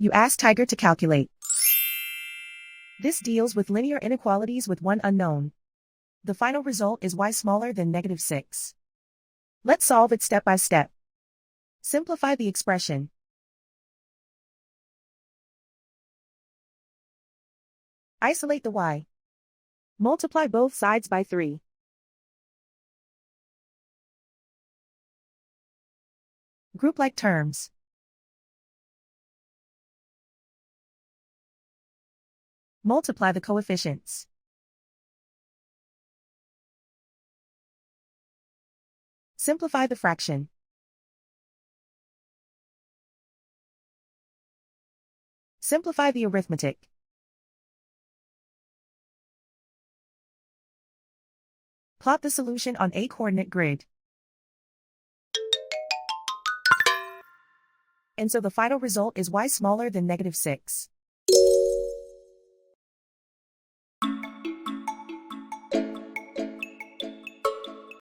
You ask Tiger to calculate. This deals with linear inequalities with one unknown. The final result is y smaller than -6. Let's solve it step by step. Simplify the expression. Isolate the y. Multiply both sides by 3. Group like terms. Multiply the coefficients. Simplify the fraction. Simplify the arithmetic. Plot the solution on a coordinate grid. And so the final result is y smaller than -6.